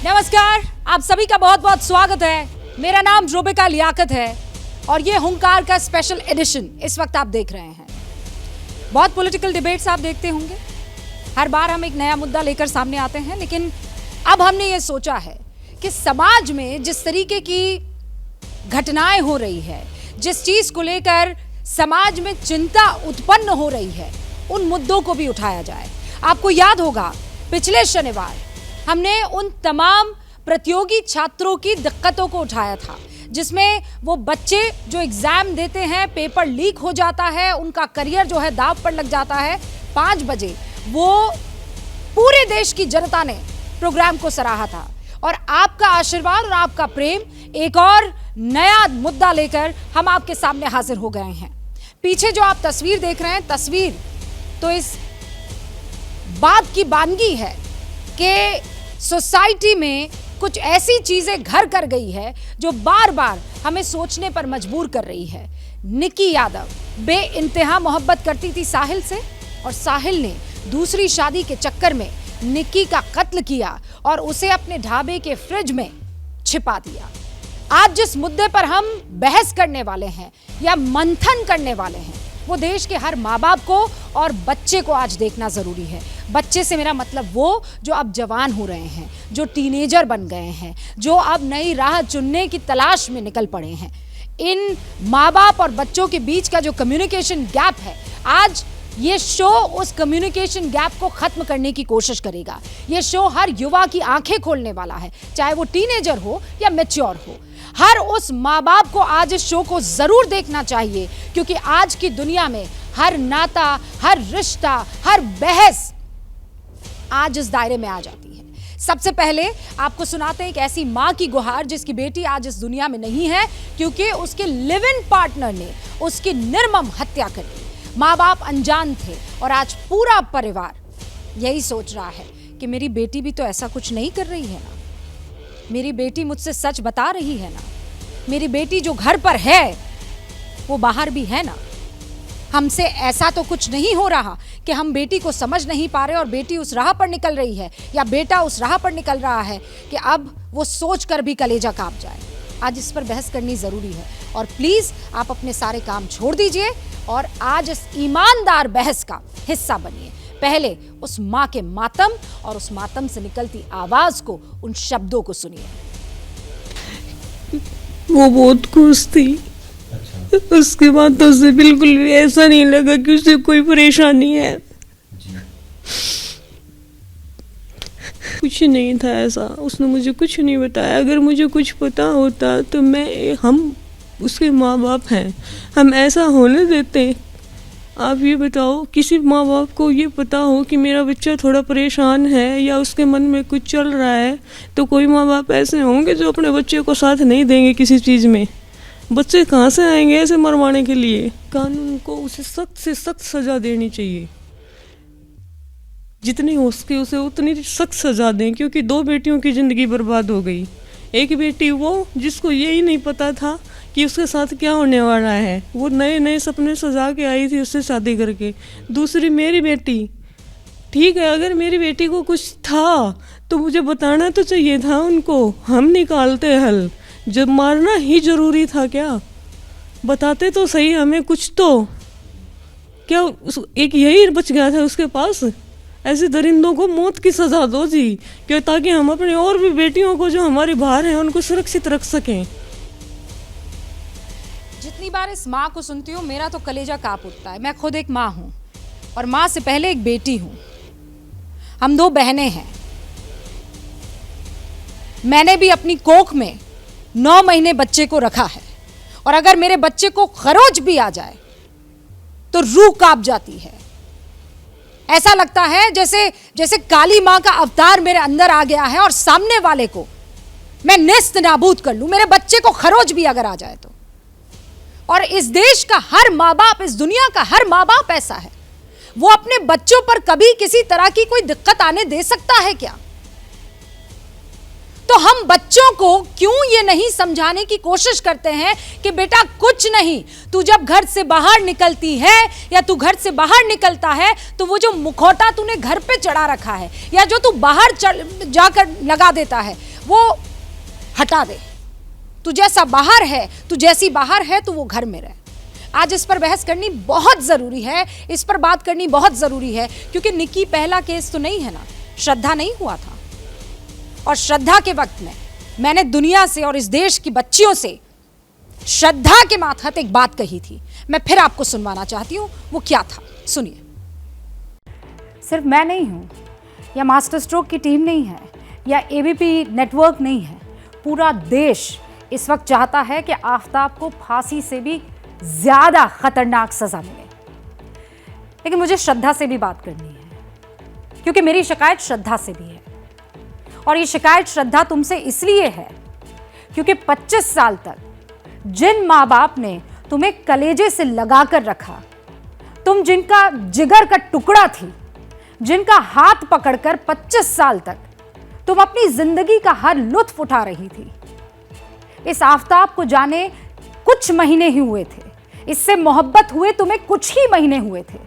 नमस्कार, आप सभी का बहुत बहुत स्वागत है। मेरा नाम रूबिका लियाकत है और ये हुंकार का स्पेशल एडिशन इस वक्त आप देख रहे हैं। बहुत पॉलिटिकल डिबेट्स आप देखते होंगे, हर बार हम एक नया मुद्दा लेकर सामने आते हैं, लेकिन अब हमने ये सोचा है कि समाज में जिस तरीके की घटनाएं हो रही है, जिस चीज को लेकर समाज में चिंता उत्पन्न हो रही है, उन मुद्दों को भी उठाया जाए। आपको याद होगा पिछले शनिवार हमने उन तमाम प्रतियोगी छात्रों की दिक्कतों को उठाया था, जिसमें वो बच्चे जो एग्जाम देते हैं, पेपर लीक हो जाता है, उनका करियर जो है दांव पर लग जाता है। 5 बजे वो पूरे देश की जनता ने प्रोग्राम को सराहा था और आपका आशीर्वाद और आपका प्रेम एक और नया मुद्दा लेकर हम आपके सामने हाजिर हो गए हैं। पीछे जो आप तस्वीर देख रहे हैं, तस्वीर तो इस बात की बानगी है कि सोसाइटी में कुछ ऐसी चीजें घर कर गई है जो बार बार हमें सोचने पर मजबूर कर रही है। निक्की यादव बेइंतहा मोहब्बत करती थी साहिल से और साहिल ने दूसरी शादी के चक्कर में निक्की का कत्ल किया और उसे अपने ढाबे के फ्रिज में छिपा दिया। आज जिस मुद्दे पर हम बहस करने वाले हैं या मंथन करने वाले हैं, वो देश के हर माँ बाप को और बच्चे को आज देखना जरूरी है। बच्चे से मेरा मतलब वो जो अब जवान हो रहे हैं, जो टीनेजर बन गए हैं, जो अब नई राह चुनने की तलाश में निकल पड़े हैं। इन माँ बाप और बच्चों के बीच का जो कम्युनिकेशन गैप है, आज ये शो उस कम्युनिकेशन गैप को खत्म करने की कोशिश करेगा। ये शो हर युवा की आंखें खोलने वाला है, चाहे वो टीनेजर हो या मैच्योर हो। हर उस माँ बाप को आज इस शो को जरूर देखना चाहिए, क्योंकि आज की दुनिया में हर नाता, हर रिश्ता, हर बहस आज इस दायरे में आ जाती है। सबसे पहले आपको सुनाते हैं एक ऐसी माँ की गुहार जिसकी बेटी आज इस दुनिया में नहीं है, क्योंकि उसके लिव इन पार्टनर ने उसकी निर्मम हत्या कर दी। माँ बाप अनजान थे और आज पूरा परिवार यही सोच रहा है कि मेरी बेटी भी तो ऐसा कुछ नहीं कर रही है ना, मेरी बेटी मुझसे सच बता रही है ना, मेरी बेटी जो घर पर है वो बाहर भी है ना। हमसे ऐसा तो कुछ नहीं हो रहा कि हम बेटी को समझ नहीं पा रहे और बेटी उस राह पर निकल रही है या बेटा उस राह पर निकल रहा है कि अब वो सोच कर भी कलेजा कांप जाए। आज इस पर बहस करनी ज़रूरी है और प्लीज़ आप अपने सारे काम छोड़ दीजिए और आज इस ईमानदार बहस का हिस्सा बनिए। पहले उस माँ के मातम और उस मातम से निकलती आवाज़ को, उन शब्दों को सुनिए। वो बहुत खुश थी। उसके बाद तो उसे बिल्कुल भी ऐसा नहीं लगा कि उसे कोई परेशानी है। कुछ नहीं था ऐसा, उसने मुझे कुछ नहीं बताया। अगर मुझे कुछ पता होता तो हम उसके माँ बाप हैं, हम ऐसा होने देते? आप ये बताओ, किसी माँ बाप को ये पता हो कि मेरा बच्चा थोड़ा परेशान है या उसके मन में कुछ चल रहा है, तो कोई माँ बाप ऐसे होंगे जो अपने बच्चे को साथ नहीं देंगे किसी चीज़ में? बच्चे कहाँ से आएंगे ऐसे मरवाने के लिए? कानून को उसे सख्त से सख्त सज़ा देनी चाहिए, जितनी हो सके उसे उतनी सख्त सज़ा दें, क्योंकि 2 बेटियों की ज़िंदगी बर्बाद हो गई। एक बेटी वो जिसको यही नहीं पता था कि उसके साथ क्या होने वाला है, वो नए नए सपने सजा के आई थी उससे शादी करके। दूसरी मेरी बेटी, ठीक है, अगर मेरी बेटी को कुछ था तो मुझे बताना तो चाहिए था उनको, हम निकालते हल। जब मारना ही ज़रूरी था क्या? बताते तो सही हमें कुछ तो। क्या एक यही बच गया था उसके पास? ऐसे दरिंदों को मौत की सज़ा दो जी, क्यों, ताकि हम अपने और भी बेटियों को जो हमारे बाहर हैं उनको सुरक्षित रख सकें। जितनी बार इस माँ को सुनती हूँ मेरा तो कलेजा कांप उठता है। मैं खुद एक माँ हूँ और माँ से पहले एक बेटी हूँ। हम 2 बहनें हैं। मैंने भी अपनी कोख में 9 महीने बच्चे को रखा है और अगर मेरे बच्चे को खरोच भी आ जाए तो रूह कांप जाती है। ऐसा लगता है जैसे काली माँ का अवतार मेरे अंदर आ गया है और सामने वाले को मैं नेस्त नाबूद कर लूं, मेरे बच्चे को खरोच भी अगर आ जाए तो। और इस देश का हर माँ बाप, इस दुनिया का हर माँ बाप ऐसा है, वो अपने बच्चों पर कभी किसी तरह की कोई दिक्कत आने दे सकता है क्या? तो हम बच्चों को क्यों ये नहीं समझाने की कोशिश करते हैं कि बेटा कुछ नहीं, तू जब घर से बाहर निकलती है या तू घर से बाहर निकलता है तो वो जो मुखौटा तूने घर पे चढ़ा रखा है या जो तू बाहर जाकर लगा देता है वो हटा दे। तू जैसा बाहर है, तू जैसी बाहर है तू वो घर में रहे। आज इस पर बहस करनी बहुत ज़रूरी है, इस पर बात करनी बहुत ज़रूरी है, क्योंकि निक्की पहला केस तो नहीं है ना, श्रद्धा नहीं हुआ था। और श्रद्धा के वक्त में मैंने दुनिया से और इस देश की बच्चियों से श्रद्धा के मातहत एक बात कही थी, मैं फिर आपको सुनवाना चाहती हूँ। वो क्या था, सुनिए। सिर्फ मैं नहीं हूँ या मास्टर स्ट्रोक की टीम नहीं है या एबीपी नेटवर्क नहीं है, पूरा देश इस वक्त चाहता है कि आफताब को फांसी से भी ज्यादा खतरनाक सजा मिले। लेकिन मुझे श्रद्धा से भी बात करनी है, क्योंकि मेरी शिकायत श्रद्धा से भी है। और ये शिकायत श्रद्धा तुमसे इसलिए है क्योंकि 25 साल तक जिन माँ बाप ने तुम्हें कलेजे से लगा कर रखा, तुम जिनका जिगर का टुकड़ा थी, जिनका हाथ पकड़कर 25 साल तक तुम अपनी जिंदगी का हर लुत्फ उठा रही थी, इस आफताब को जाने कुछ महीने ही हुए थे, इससे मोहब्बत हुए तुम्हें कुछ ही महीने हुए थे।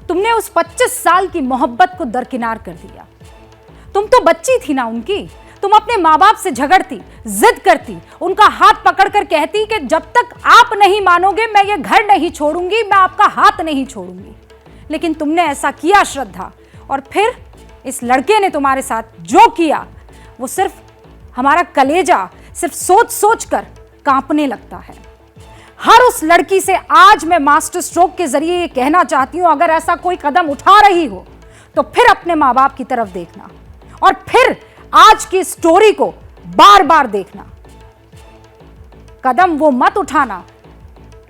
तुमने उस 25 साल की मोहब्बत को दरकिनार कर दिया। तुम तो बच्ची थी ना उनकी, तुम अपने माँ बाप से झगड़ती, जिद करती, उनका हाथ पकड़कर कहती कि जब तक आप नहीं मानोगे मैं ये घर नहीं छोड़ूंगी, मैं आपका हाथ नहीं छोड़ूंगी। लेकिन तुमने ऐसा किया श्रद्धा, और फिर इस लड़के ने तुम्हारे साथ जो किया वो सिर्फ हमारा कलेजा सिर्फ सोच सोच कर कांपने लगता है। हर उस लड़की से आज मैं मास्टर स्ट्रोक के जरिए ये कहना चाहती हूं, अगर ऐसा कोई कदम उठा रही हो तो फिर अपने माँ बाप की तरफ देखना और फिर आज की स्टोरी को बार बार देखना। कदम वो मत उठाना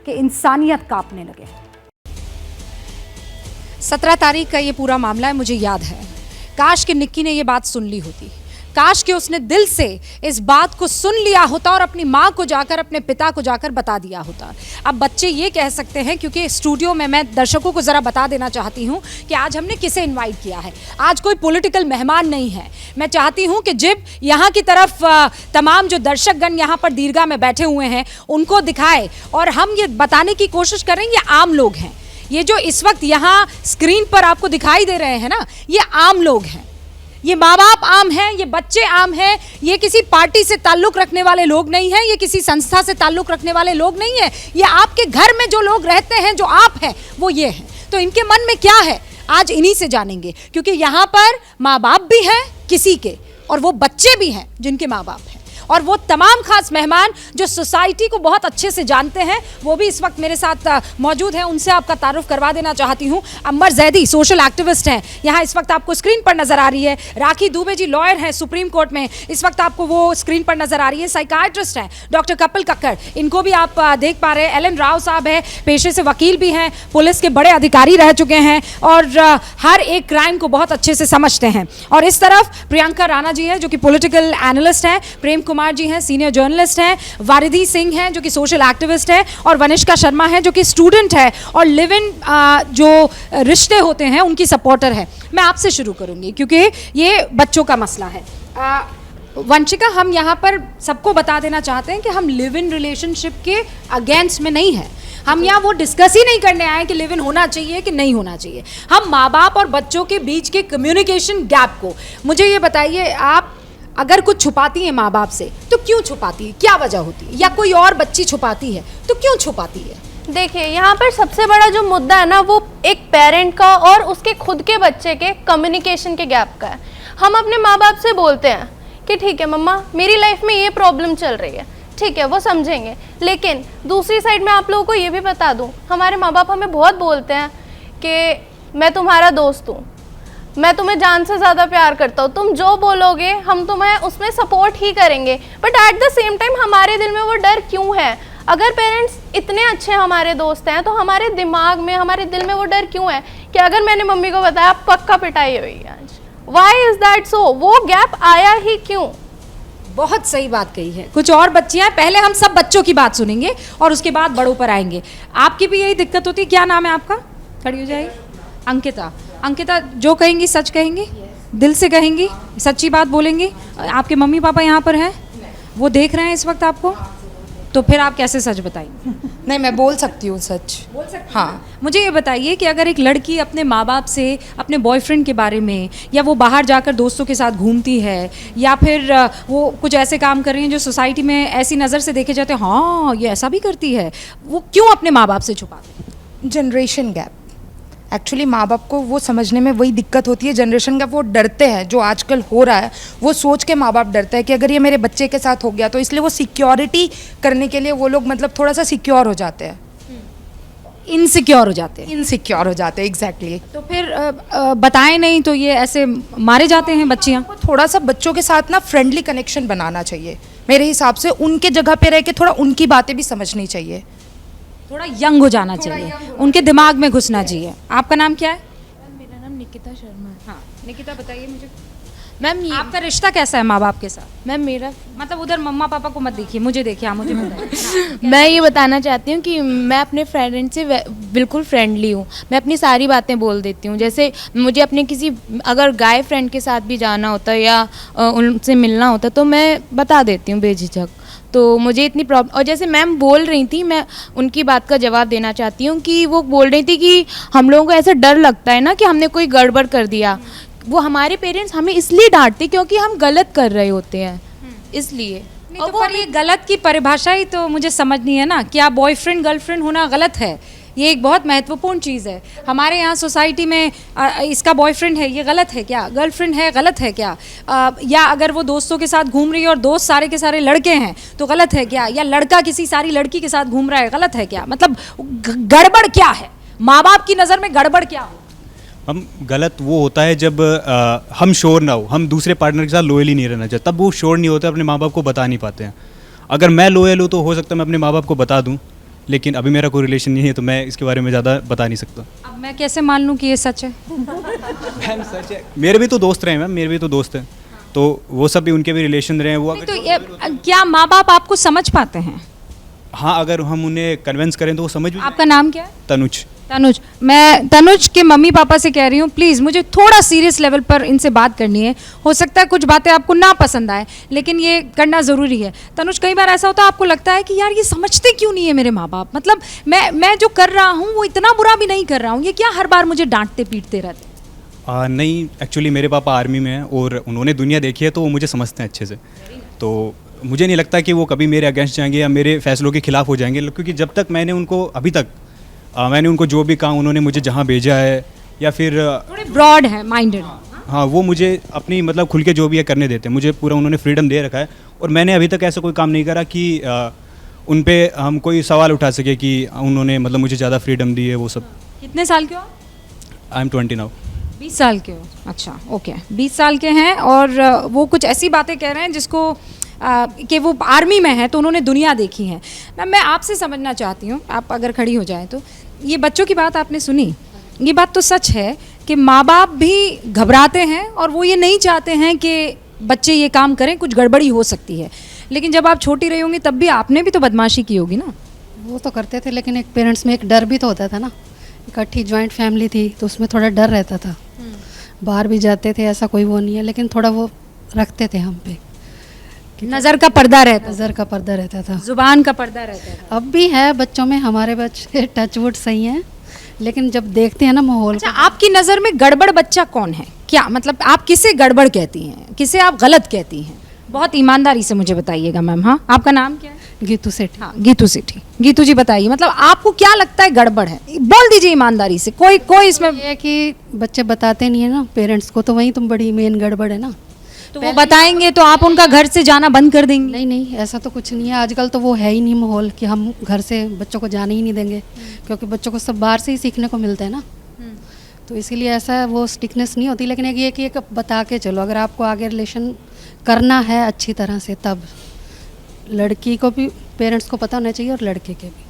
कि इंसानियत कांपने लगे। 17 तारीख का ये पूरा मामला है, मुझे याद है। काश कि निक्की ने ये बात सुन ली होती, काश कि उसने दिल से इस बात को सुन लिया होता और अपनी माँ को जाकर, अपने पिता को जाकर बता दिया होता। अब बच्चे ये कह सकते हैं, क्योंकि स्टूडियो में मैं दर्शकों को ज़रा बता देना चाहती हूँ कि आज हमने किसे इनवाइट किया है। आज कोई पॉलिटिकल मेहमान नहीं है। मैं चाहती हूँ कि जब यहाँ की तरफ तमाम जो दर्शकगण यहाँ पर दीर्घा में बैठे हुए हैं उनको दिखाए और हम ये बताने की कोशिश करें ये आम लोग हैं। ये जो इस वक्त यहाँ स्क्रीन पर आपको दिखाई दे रहे हैं ना, ये आम लोग हैं। ये माँ बाप आम हैं, ये बच्चे आम हैं, ये किसी पार्टी से ताल्लुक़ रखने वाले लोग नहीं हैं, ये किसी संस्था से ताल्लुक़ रखने वाले लोग नहीं हैं। ये आपके घर में जो लोग रहते हैं, जो आप हैं, वो ये हैं। तो इनके मन में क्या है आज इन्हीं से जानेंगे, क्योंकि यहाँ पर माँ बाप भी हैं किसी के और वो बच्चे भी हैं जिनके माँ बाप हैं, और वो तमाम खास मेहमान जो सोसाइटी को बहुत अच्छे से जानते हैं वो भी इस वक्त मेरे साथ मौजूद हैं। उनसे आपका तारुफ करवा देना चाहती हूँ। अमर जैदी सोशल एक्टिविस्ट हैं, यहाँ इस वक्त आपको स्क्रीन पर नजर आ रही है। राखी दुबे जी लॉयर हैं सुप्रीम कोर्ट में, इस वक्त आपको वो स्क्रीन पर नजर आ रही है। साइकाइट्रिस्ट हैं डॉक्टर कपिल कक्कड़, इनको भी आप देख पा रहे हैं। एलन राव साहब है, पेशे से वकील भी हैं, पुलिस के बड़े अधिकारी रह चुके हैं और हर एक क्राइम को बहुत अच्छे से समझते हैं। और इस तरफ प्रियंका राणा जी हैं जो कि पॉलिटिकल एनालिस्ट हैं, प्रेम कुमार जी हैं सीनियर जर्नलिस्ट हैं, वारिधी सिंह हैं जो कि सोशल एक्टिविस्ट हैं, और वनिष्का शर्मा है जो कि स्टूडेंट है और लिव इन जो रिश्ते होते हैं उनकी सपोर्टर है। मैं आपसे शुरू करूंगी क्योंकि ये बच्चों का मसला है। वंशिका, हम यहाँ पर सबको बता देना चाहते हैं कि हम लिव इन रिलेशनशिप के अगेंस्ट में नहीं है। हम यहाँ वो डिस्कस ही नहीं करने आए कि लिव इन होना चाहिए कि नहीं होना चाहिए। हम माँ बाप और बच्चों के बीच के कम्युनिकेशन गैप को, मुझे ये बताइए, आप अगर कुछ छुपाती हैं माँ बाप से तो क्यों छुपाती है, क्या वजह होती है? या कोई और बच्ची छुपाती है तो क्यों छुपाती है? देखिए, यहाँ पर सबसे बड़ा जो मुद्दा है ना वो एक पेरेंट का और उसके खुद के बच्चे के कम्युनिकेशन के गैप का है। हम अपने माँ बाप से बोलते हैं कि ठीक है मम्मा मेरी लाइफ में ये प्रॉब्लम चल रही है, ठीक है वो समझेंगे, लेकिन दूसरी साइड में आप लोगों को ये भी बता दूँ, हमारे माँ बाप हमें बहुत बोलते हैं कि मैं तुम्हारा दोस्त हूँ, मैं तुम्हें जान से ज़्यादा प्यार करता हूँ, तुम जो बोलोगे हम तुम्हें उसमें सपोर्ट ही करेंगे। But at the same time हमारे दिल में वो डर क्यों है? अगर पेरेंट्स इतने अच्छे हमारे दोस्त हैं तो हमारे दिमाग में, हमारे दिल में वो डर क्यों है कि अगर मैंने मम्मी को बताया पक्का पिटाई हुई आज? Why is that so? वो गैप आया ही क्यों? बहुत सही बात कही है। कुछ और बच्चियां, पहले हम सब बच्चों की बात सुनेंगे और उसके बाद बड़ों पर आएंगे। आपकी भी यही दिक्कत होती है? क्या नाम है आपका? खड़ी हो जाइए। अंकिता। अंकिता, जो कहेंगी सच कहेंगी? दिल से कहेंगी, सच्ची बात बोलेंगी? आपके मम्मी पापा यहाँ पर हैं, वो देख रहे हैं इस वक्त आपको, तो फिर आप कैसे सच बताएंगे? नहीं, मैं बोल सकती हूँ सच। बोल सकते हाँ। मुझे ये बताइए कि अगर एक लड़की अपने माँ बाप से अपने बॉयफ्रेंड के बारे में, या वो बाहर जाकर दोस्तों के साथ घूमती है, या फिर वो कुछ ऐसे काम कर रही हैं जो सोसाइटी में ऐसी नज़र से देखे जाते हैं, हाँ ये ऐसा भी करती है, वो क्यों अपने माँ बाप से छुपाते हैं? Generation gap. एक्चुअली माँ बाप को वो समझने में वही दिक्कत होती है, जनरेशन गैप। वो डरते हैं, जो आजकल हो रहा है वो सोच के माँ बाप डरते हैं कि अगर ये मेरे बच्चे के साथ हो गया, तो इसलिए वो सिक्योरिटी करने के लिए वो लोग मतलब थोड़ा सा सिक्योर हो जाते हैं, इनसिक्योर हो जाते हैं। इनसिक्योर हो जाते हैं। एग्जैक्टली। तो फिर बताएं नहीं तो ये ऐसे मारे जाते हैं बच्चियाँ। थोड़ा सा बच्चों के साथ ना फ्रेंडली कनेक्शन बनाना चाहिए मेरे हिसाब से। उनके जगह पे रह के थोड़ा उनकी बातें भी समझनी चाहिए, थोड़ा यंग हो जाना चाहिए, उनके दिमाग में घुसना चाहिए। आपका नाम क्या है? मेरा नाम निकिता शर्मा है। हाँ निकिता, बताइए मुझे, मैम ये आपका रिश्ता कैसा है माँ बाप के साथ? मैम मेरा मतलब उधर मम्मा पापा को मत देखिए, मुझे देखिए, आप मुझे बताइए। मैं ये बताना चाहती हूँ कि मैं अपने फ्रेंड से बिल्कुल फ्रेंडली हूँ। मैं अपनी सारी बातें बोल देती हूँ। जैसे मुझे अपने किसी अगर गाय फ्रेंड के साथ भी जाना होता है या उनसे मिलना होता है तो मैं बता देती हूँ बेझिझक। तो मुझे इतनी प्रॉब्लम, और जैसे मैम बोल रही थी, मैं उनकी बात का जवाब देना चाहती हूँ कि वो बोल रही थी कि हम लोगों को ऐसा डर लगता है ना कि हमने कोई गड़बड़ कर दिया। वो हमारे पेरेंट्स हमें इसलिए डांटते क्योंकि हम गलत कर रहे होते हैं, इसलिए। नहीं तो पर ये गलत की परिभाषा ही तो मुझे समझ नहीं है ना। क्या बॉयफ्रेंड गर्लफ्रेंड होना गलत है? ये एक बहुत महत्वपूर्ण चीज़ है हमारे यहाँ सोसाइटी में। इसका बॉयफ्रेंड है, ये गलत है क्या? गर्लफ्रेंड है, गलत है क्या? या अगर वो दोस्तों के साथ घूम रही है और दोस्त सारे के सारे लड़के हैं तो गलत है क्या? या लड़का किसी सारी लड़की के साथ घूम रहा है, गलत है क्या? मतलब गड़बड़ क्या है माँ बाप की नज़र में? गड़बड़ क्या हो? हम गलत वो होता है जब हम श्योर ना हो, हम दूसरे पार्टनर के साथ लॉयल ही नहीं रहना चाहते, तब वो श्योर नहीं होते, अपने माँ बाप को बता नहीं पाते हैं। अगर मैं लॉयल हूँ तो हो सकता है मैं अपने माँ बाप को बता दूँ, लेकिन अभी मेरा कोई रिलेशन नहीं है तो मैं इसके बारे में ज़्यादा बता नहीं सकता। अब मैं कैसे मान लूँ कि ये सच है? मैम सच है, मेरे भी तो दोस्त रहे हैं मैम, मेरे भी तो दोस्त हैं, तो वो सब भी, उनके भी रिलेशन रहे हैं। वो तो ये क्या माँ बाप आपको समझ पाते हैं? हाँ, अगर हम उन्हें कन्विंस करें तो वो समझ भी। आपका नाम क्या है? तनुज। तनुज, मैं तनुज के मम्मी पापा से कह रही हूँ, प्लीज़ मुझे थोड़ा सीरियस लेवल पर इनसे बात करनी है। हो सकता है कुछ बातें आपको ना पसंद आए, लेकिन ये करना ज़रूरी है। तनुज, कई बार ऐसा होता है आपको लगता है कि यार ये समझते क्यों नहीं है मेरे माँ बाप, मतलब मैं जो कर रहा हूँ वो इतना बुरा भी नहीं कर रहा हूँ, ये क्या हर बार मुझे डांटते पीटते रहते? नहीं, एक्चुअली मेरे पापा आर्मी में हैं और उन्होंने दुनिया देखी है तो वो मुझे समझते हैं अच्छे से। तो मुझे नहीं लगता कि वो कभी मेरे अगेंस्ट जाएंगे या मेरे फैसलों के खिलाफ हो जाएंगे, क्योंकि जब तक मैंने उनको अभी तक मैंने उनको जो भी कहा, उन्होंने मुझे जहाँ भेजा है या फिर थोड़े ब्रॉड है माइंडेड। हाँ, वो मुझे अपनी मतलब खुल के जो भी है करने देते हैं, मुझे पूरा उन्होंने फ्रीडम दे रखा है। और मैंने अभी तक ऐसा कोई काम नहीं करा कि उन पे हम कोई सवाल उठा सके कि उन्होंने मतलब मुझे ज़्यादा फ्रीडम दी है, वो सब। कितने साल के हो? I am 20 now. 20 साल के हो? अच्छा, ओके, 20 साल के हैं और वो कुछ ऐसी बातें कह रहे हैं जिसको कि वो आर्मी में है तो उन्होंने दुनिया देखी है। मैं आपसे समझना चाहती हूँ, आप अगर खड़ी हो जाएं तो, ये बच्चों की बात आपने सुनी, ये बात तो सच है कि माँ बाप भी घबराते हैं और वो ये नहीं चाहते हैं कि बच्चे ये काम करें, कुछ गड़बड़ी हो सकती है। लेकिन जब आप छोटी रही होंगी तब भी आपने भी तो बदमाशी की होगी ना? वो तो करते थे, लेकिन एक पेरेंट्स में एक डर भी तो होता था ना। इकट्ठी जॉइंट फैमिली थी तो उसमें थोड़ा डर रहता था। बाहर भी जाते थे, ऐसा कोई वो नहीं है, लेकिन थोड़ा वो रखते थे हम पे, नज़र का पर्दा रहता, नज़र का पर्दा रहता था, जुबान का पर्दा रहता था। अब भी है बच्चों में। हमारे बच्चे टचवुड सही हैं, लेकिन जब देखते हैं ना माहौल। अच्छा, आपकी नज़र में गड़बड़ बच्चा कौन है? क्या मतलब आप किसे गड़बड़ कहती हैं, किसे आप गलत कहती हैं? बहुत ईमानदारी से मुझे बताइएगा मैम। हाँ, आपका नाम क्या है? गीतू सेठ। हाँ, गीतू सेठी। गीतू जी बताइए, मतलब आपको क्या लगता है गड़बड़ है? बोल दीजिए ईमानदारी से, कोई इसमें। ये है कि बच्चे बताते नहीं है ना पेरेंट्स को, तो वही तुम बड़ी मेन गड़बड़ है ना। तो वो बताएंगे तो आप उनका घर से जाना बंद कर देंगे? नहीं नहीं, ऐसा तो कुछ नहीं है। आजकल तो वो है ही नहीं माहौल कि हम घर से बच्चों को जाने ही नहीं देंगे, क्योंकि बच्चों को सब बाहर से ही सीखने को मिलता है ना। तो इसीलिए ऐसा वो स्टिकनेस नहीं होती। लेकिन एक ये कि एक बता के चलो, अगर आपको आगे रिलेशन करना है अच्छी तरह से, तब लड़की को भी पेरेंट्स को पता होना चाहिए और लड़के के भी,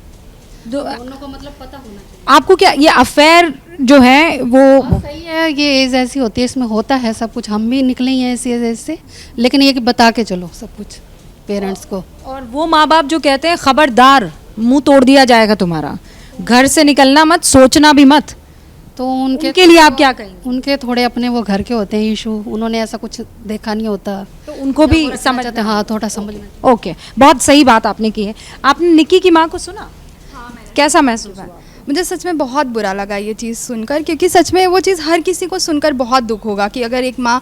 दोनों को मतलब पता होना चाहिए। आपको क्या ये अफेयर जो है वो सही है? ये एज ऐसी होती है, इसमें होता है सब कुछ। हम भी निकले ही हैं ऐसी एज से, लेकिन ये कि बता के चलो सब कुछ पेरेंट्स को। और वो माँ बाप जो कहते हैं खबरदार, मुंह तोड़ दिया जाएगा तुम्हारा, घर से निकलना मत, सोचना भी मत, तो उनके लिए आप क्या कहेंगे? उनके थोड़े अपने वो घर के होते हैं इशू, उन्होंने ऐसा कुछ देखा नहीं होता, तो उनको भी समझ जाते हैं। हाँ, थोड़ा समझ में। ओके, बहुत सही बात आपने की है। आपने निक्की की माँ को सुना? कैसा महसूस हुआ? मुझे सच में बहुत बुरा लगा ये चीज़ सुनकर, क्योंकि सच में वो चीज़ हर किसी को सुनकर बहुत दुख होगा कि अगर एक माँ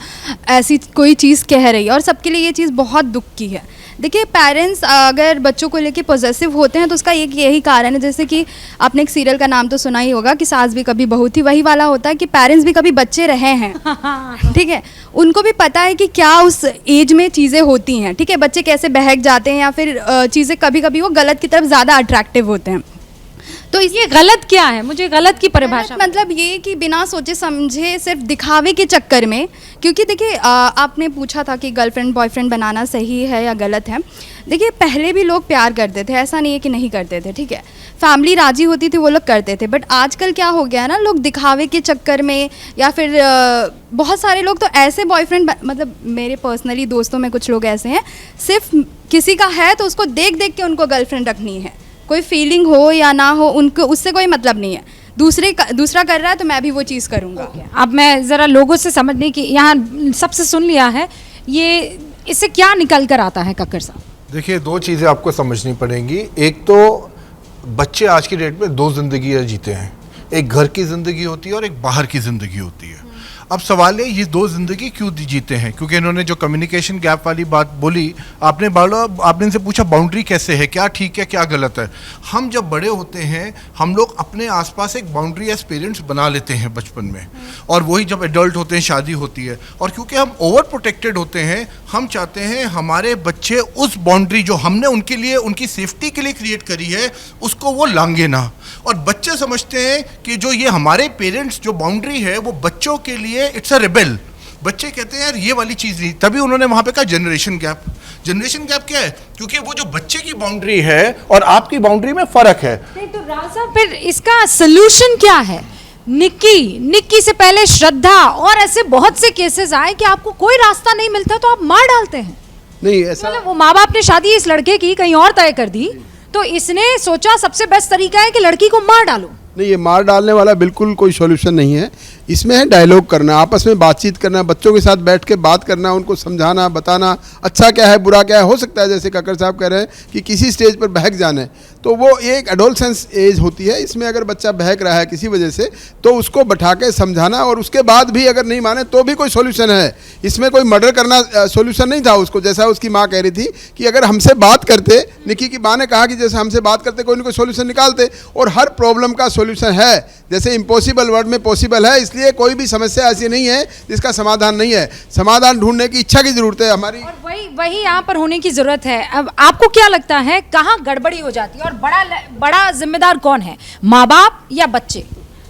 ऐसी कोई चीज़ कह रही है, और सबके लिए ये चीज़ बहुत दुख की है। देखिए, पेरेंट्स अगर बच्चों को लेके पॉजेसिव होते हैं तो उसका एक यही कारण है, जैसे कि आपने एक सीरियल का नाम तो सुना ही होगा कि सास भी कभी बहू थी, वही वाला होता है कि पेरेंट्स भी कभी बच्चे रहे हैं। ठीक है, उनको भी पता है कि क्या उस एज में चीज़ें होती हैं। ठीक है, बच्चे कैसे बहक जाते हैं या फिर चीज़ें कभी कभी वो गलत की तरफ ज़्यादा अट्रैक्टिव होते हैं। तो ये गलत क्या है? मुझे गलत की परिभाषा। मतलब ये कि बिना सोचे समझे सिर्फ दिखावे के चक्कर में, क्योंकि देखिए आपने पूछा था कि गर्लफ्रेंड बॉयफ्रेंड बनाना सही है या गलत है। देखिए, पहले भी लोग प्यार करते थे, ऐसा नहीं है कि नहीं करते थे। ठीक है, फैमिली राजी होती थी, वो लोग करते थे। बट आजकल क्या हो गया ना, लोग दिखावे के चक्कर में, या फिर बहुत सारे लोग तो ऐसे बॉयफ्रेंड, मतलब मेरे पर्सनली दोस्तों में कुछ लोग ऐसे हैं, सिर्फ किसी का है तो उसको देख देख के उनको गर्लफ्रेंड रखनी है, कोई फीलिंग हो या ना हो उनको उससे कोई मतलब नहीं है। दूसरा कर रहा है तो मैं भी वो चीज़ करूँगा। अब मैं ज़रा लोगों से समझने की, यहाँ सबसे सुन लिया है, ये इससे क्या निकल कर आता है कक्कर साहब? देखिए, दो चीज़ें आपको समझनी पड़ेंगी। एक तो बच्चे आज की डेट में दो जिंदगियाँ जीते हैं, एक घर की ज़िंदगी होती है और एक बाहर की ज़िंदगी होती है। अब सवाल है ये दो ज़िंदगी क्यों जीते हैं? क्योंकि इन्होंने जो कम्युनिकेशन गैप वाली बात बोली, आपने इनसे पूछा बाउंड्री कैसे है, क्या ठीक है क्या गलत है। हम जब बड़े होते हैं हम लोग अपने आसपास एक बाउंड्री एज पेरेंट्स बना लेते हैं बचपन में, और वही जब एडल्ट होते हैं शादी होती है, और क्योंकि हम ओवर प्रोटेक्टेड होते हैं हम चाहते हैं हमारे बच्चे उस बाउंड्री जो हमने उनके लिए उनकी सेफ्टी के लिए क्रिएट करी है उसको वो लांघे ना। और बच्चे समझते हैं कि जो ये हमारे पेरेंट्स जो बाउंड्री है वो बच्चों के लिए इट्स अ रिबेल। बच्चे कहते हैं यार ये वाली चीज़ नहीं, तभी उन्होंने वहाँ पे कहा जनरेशन गैप। जनरेशन गैप क्या है? क्योंकि वो जो बच्चे की बाउंड्री है और आपकी बाउंड्री में फ़र्क है। नहीं तो राजा, फिर इसका सोल्यूशन क्या है? निक्की से पहले श्रद्धा, और ऐसे बहुत से केसेस आए कि आपको कोई रास्ता नहीं मिलता तो आप मार डालते हैं। नहीं ऐसा, मतलब वो माँ बाप ने शादी इस लड़के की कहीं और तय कर दी, तो इसने सोचा सबसे बेस्ट तरीका है कि लड़की को मार डालो। नहीं, ये मार डालने वाला बिल्कुल कोई सॉल्यूशन नहीं है। इसमें है डायलॉग करना, आपस में बातचीत करना, बच्चों के साथ बैठ के बात करना, उनको समझाना, बताना अच्छा क्या है बुरा क्या है। हो सकता है जैसे कक्कर साहब कह रहे हैं कि किसी स्टेज पर बहक जाने, तो वो एक एडोलसेंस एज होती है, इसमें अगर बच्चा बहक रहा है किसी वजह से तो उसको बैठा के समझाना, और उसके बाद भी अगर नहीं माने तो भी कोई सॉल्यूशन है। इसमें कोई मर्डर करना सॉल्यूशन नहीं था उसको, जैसा उसकी माँ कह रही थी कि अगर हमसे बात करते, निक्की की माँ ने कहा कि जैसे हमसे बात करते कोई ना कोई सॉल्यूशन निकालते, और हर प्रॉब्लम का सॉल्यूशन है, जैसे इम्पॉसिबल वर्ड में पॉसिबल है। इसलिए कोई भी समस्या ऐसी नहीं है जिसका समाधान नहीं है, समाधान ढूंढने की इच्छा की जरूरत है हमारी, और वही यहाँ पर होने की जरूरत है। अब आपको क्या लगता है कहाँ गड़बड़ी हो जाती है, और बड़ा जिम्मेदार कौन है, माँ बाप या बच्चे?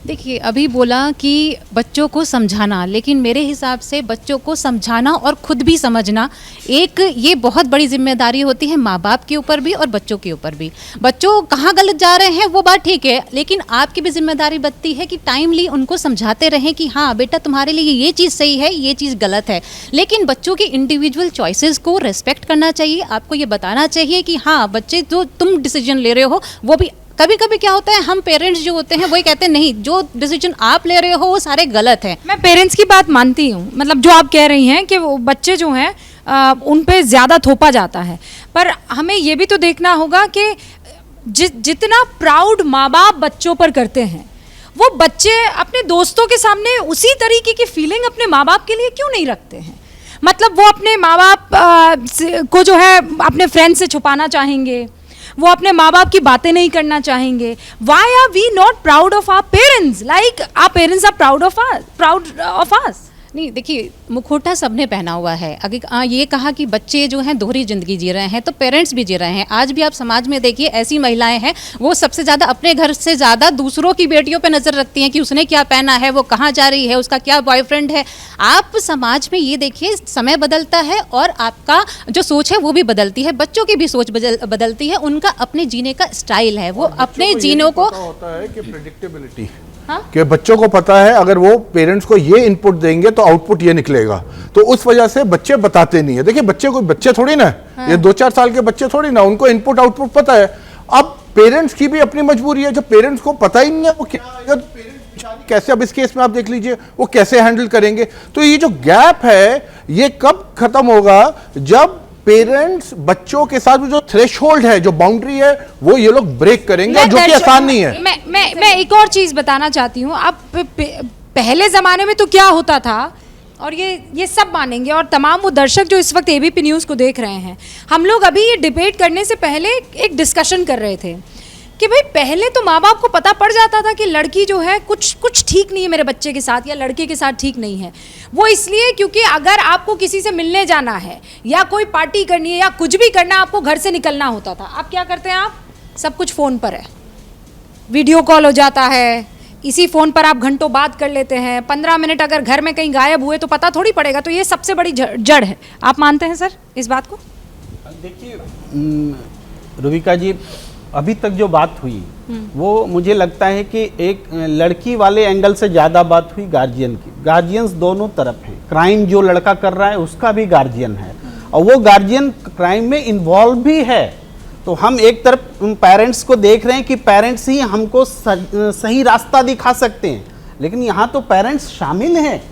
देखिए, अभी बोला कि बच्चों को समझाना, लेकिन मेरे हिसाब से बच्चों को समझाना और खुद भी समझना एक ये बहुत बड़ी जिम्मेदारी होती है, माँ बाप के ऊपर भी और बच्चों के ऊपर भी। बच्चों कहाँ गलत जा रहे हैं वो बात ठीक है, लेकिन आपकी भी जिम्मेदारी बनती है कि टाइमली उनको समझाते रहें कि हाँ बेटा तुम्हारे लिए ये चीज़ सही है, ये चीज़ गलत है। लेकिन बच्चों की इंडिविजुअल चॉइसेस को रेस्पेक्ट करना चाहिए। आपको ये बताना चाहिए कि हाँ बच्चे जो तुम डिसीजन ले रहे हो वो भी, कभी कभी क्या होता है हम पेरेंट्स जो होते हैं वही कहते हैं नहीं जो डिसीजन आप ले रहे हो वो सारे गलत हैं। मैं पेरेंट्स की बात मानती हूँ, मतलब जो आप कह रही हैं कि वो बच्चे जो हैं उन पे ज़्यादा थोपा जाता है, पर हमें ये भी तो देखना होगा कि जितना प्राउड माँ बाप बच्चों पर करते हैं वो बच्चे अपने दोस्तों के सामने उसी तरीके की फीलिंग अपने माँ बाप के लिए क्यों नहीं रखते हैं। मतलब वो अपने माँ बाप को जो है अपने फ्रेंड से छुपाना चाहेंगे, वो अपने माँ बाप की बातें नहीं करना चाहेंगे। Why are we not proud of our parents, like our parents are proud of us. नहीं देखिए, मुखौटा सबने पहना हुआ है। अगर ये कहा कि बच्चे जो हैं दोहरी ज़िंदगी जी रहे हैं तो पेरेंट्स भी जी रहे हैं। आज भी आप समाज में देखिए ऐसी महिलाएं हैं वो सबसे ज़्यादा अपने घर से ज़्यादा दूसरों की बेटियों पे नज़र रखती हैं कि उसने क्या पहना है, वो कहाँ जा रही है, उसका क्या बॉयफ्रेंड है। आप समाज में ये देखिए समय बदलता है और आपका जो सोच है वो भी बदलती है, बच्चों की भी सोच बदलती है, उनका अपने जीने का स्टाइल है, वो अपने जीनों को होता है कि प्रेडिक्टेबिलिटी कि बच्चों को पता है अगर वो पेरेंट्स को ये इनपुट देंगे तो आउटपुट ये निकलेगा, तो उस वजह से बच्चे बताते नहीं है। देखिए बच्चे कोई बच्चे थोड़ी ना, ये 2-4 साल के बच्चे थोड़ी ना, उनको इनपुट आउटपुट पता है। अब पेरेंट्स की भी अपनी मजबूरी है, जब पेरेंट्स को पता ही नहीं है वो क्या आएगा तो पेरेंट्स कैसे, अब इस केस में आप देख लीजिए वो कैसे हैंडल करेंगे। तो ये जो गैप है ये कब खत्म होगा, जब पेरेंट्स बच्चों के साथ जो थ्रेशोल्ड है, जो बाउंड्री है, वो ये लोग ब्रेक करेंगे, जो कि आसान नहीं है। मैं एक और चीज बताना चाहती हूँ। अब पहले जमाने में तो क्या होता था, और ये सब मानेंगे, और तमाम वो दर्शक जो इस वक्त एबीपी न्यूज़ को देख रहे हैं, हम लोग अभी ये डिबेट करने से पहले एक डिस्कशन कर रहे थे कि भाई पहले तो माँ बाप को पता पड़ जाता था कि लड़की जो है कुछ ठीक नहीं है मेरे बच्चे के साथ, या लड़के के साथ ठीक नहीं है। वो इसलिए क्योंकि अगर आपको किसी से मिलने जाना है या कोई पार्टी करनी है या कुछ भी करना, आपको घर से निकलना होता था। अब क्या करते हैं आप, सब कुछ फ़ोन पर है, वीडियो कॉल हो जाता है, इसी फ़ोन पर आप घंटों बात कर लेते हैं। 15 मिनट अगर घर में कहीं गायब हुए तो पता थोड़ी पड़ेगा। तो ये सबसे बड़ी जड़ है। आप मानते हैं सर इस बात को? देखिए रुबिका जी, अभी तक जो बात हुई वो मुझे लगता है कि एक लड़की वाले एंगल से ज़्यादा बात हुई गार्जियन की। गार्जियंस दोनों तरफ हैं। क्राइम जो लड़का कर रहा है उसका भी गार्जियन है, और वो गार्जियन क्राइम में इन्वॉल्व भी है। तो हम एक तरफ पेरेंट्स को देख रहे हैं कि पेरेंट्स ही हमको सही रास्ता दिखा सकते हैं, लेकिन यहाँ तो पेरेंट्स शामिल हैं,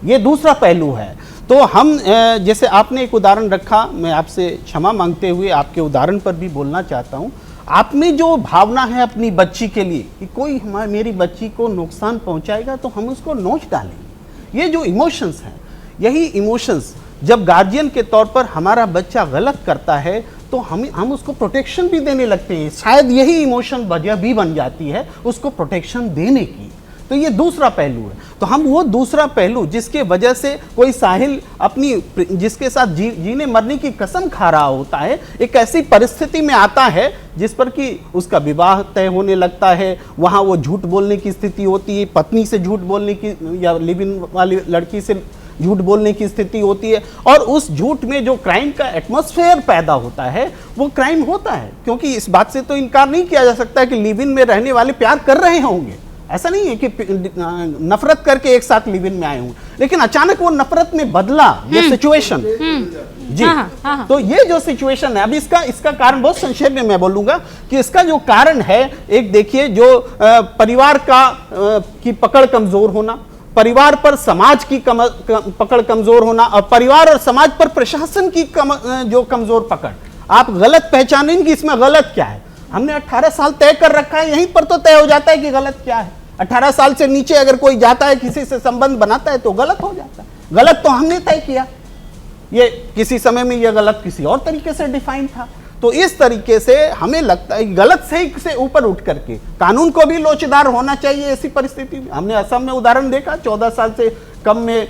ये दूसरा पहलू है। तो हम जैसे आपने एक उदाहरण रखा, मैं आपसे क्षमा मांगते हुए आपके उदाहरण पर भी बोलना चाहता हूँ। आप में जो भावना है अपनी बच्ची के लिए कि कोई मेरी बच्ची को नुकसान पहुँचाएगा तो हम उसको नोच डालेंगे, ये जो इमोशंस हैं, यही इमोशंस जब गार्जियन के तौर पर हमारा बच्चा गलत करता है तो हम उसको प्रोटेक्शन भी देने लगते हैं। शायद यही इमोशन वजह भी बन जाती है उसको प्रोटेक्शन देने की। तो ये दूसरा पहलू है। तो हम वो दूसरा पहलू जिसके वजह से कोई साहिल अपनी जिसके साथ जीने मरने की कसम खा रहा होता है, एक ऐसी परिस्थिति में आता है जिस पर कि उसका विवाह तय होने लगता है, वहाँ वो झूठ बोलने की स्थिति होती है, पत्नी से झूठ बोलने की या लिव इन वाली लड़की से झूठ बोलने की स्थिति होती है, और उस झूठ में जो क्राइम का एटमॉस्फेयर पैदा होता है वो क्राइम होता है। क्योंकि इस बात से तो इनकार नहीं किया जा सकता कि लिव इन में रहने वाले प्यार कर रहे होंगे, ऐसा नहीं है कि नफरत करके एक साथ लिव इन में आए होंगे, लेकिन अचानक वो नफरत में बदला ये सिचुएशन जी। हाँ। तो ये जो सिचुएशन है, अब इसका कारण बहुत संक्षेप में मैं बोलूंगा कि इसका जो कारण है, एक देखिए जो परिवार की पकड़ कमजोर होना, परिवार पर समाज की पकड़ कमजोर होना, और परिवार और समाज पर प्रशासन की जो कमजोर पकड़। आप गलत पहचानेंगे कि इसमें गलत क्या है। हमने 18 साल तय कर रखा है, यहीं पर तो तय हो जाता है कि गलत क्या है। 18 साल से नीचे अगर कोई जाता है, किसी से संबंध बनाता है तो गलत हो जाता है। गलत तो हमने तय किया, ये किसी समय में ये गलत किसी और तरीके से डिफाइन था। तो इस तरीके से हमें लगता है गलत सही से ऊपर उठ करके कानून को भी लोचदार होना चाहिए ऐसी परिस्थिति में। हमने असम में उदाहरण देखा, 14 साल से कम में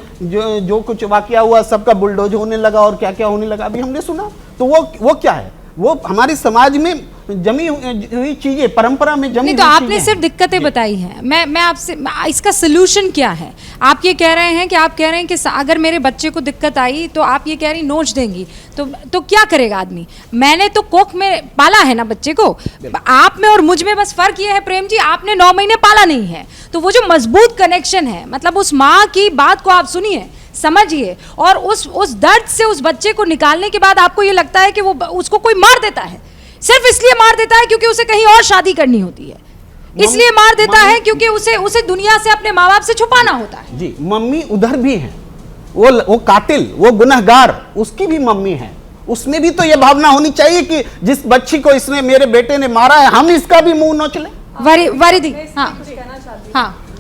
जो कुछ वाकया हुआ, सबका बुलडोज होने लगा और क्या क्या होने लगा, अभी हमने सुना। तो वो क्या है, वो हमारे समाज में जमी हुई चीजें, परंपरा में जमी। तो आपने सिर्फ दिक्कतें बताई हैं, मैं आपसे इसका सोल्यूशन क्या है? आप ये कह रहे हैं कि अगर मेरे बच्चे को दिक्कत आई तो आप ये कह रही नोच देंगी, तो क्या करेगा आदमी? मैंने तो कोख में पाला है ना बच्चे को, आप में और मुझ में बस फर्क ये है प्रेम जी, आपने 9 महीने पाला नहीं है। तो वो जो मजबूत कनेक्शन है, मतलब उस माँ की बात को आप सुनिए, समझिए, और उस दर्द से उस बच्चे को निकालने के बाद आपको ये लगता है कि वो उसको कोई मार देता है, सिर्फ इसलिए मार देता है क्योंकि उसे कहीं और शादी करनी होती है, इसलिए मार देता है क्योंकि उसे दुनिया से अपने माँ बाप से छुपाना होता है। जी, मम्मी उधर भी है, वो कातिल, वो गुनहगार, उसकी भी मम्मी है, उसमें भी तो ये भावना होनी चाहिए कि जिस बच्ची को इसने मेरे बेटे ने मारा है, हम इसका भी मुंह नोच लें। वरीदी,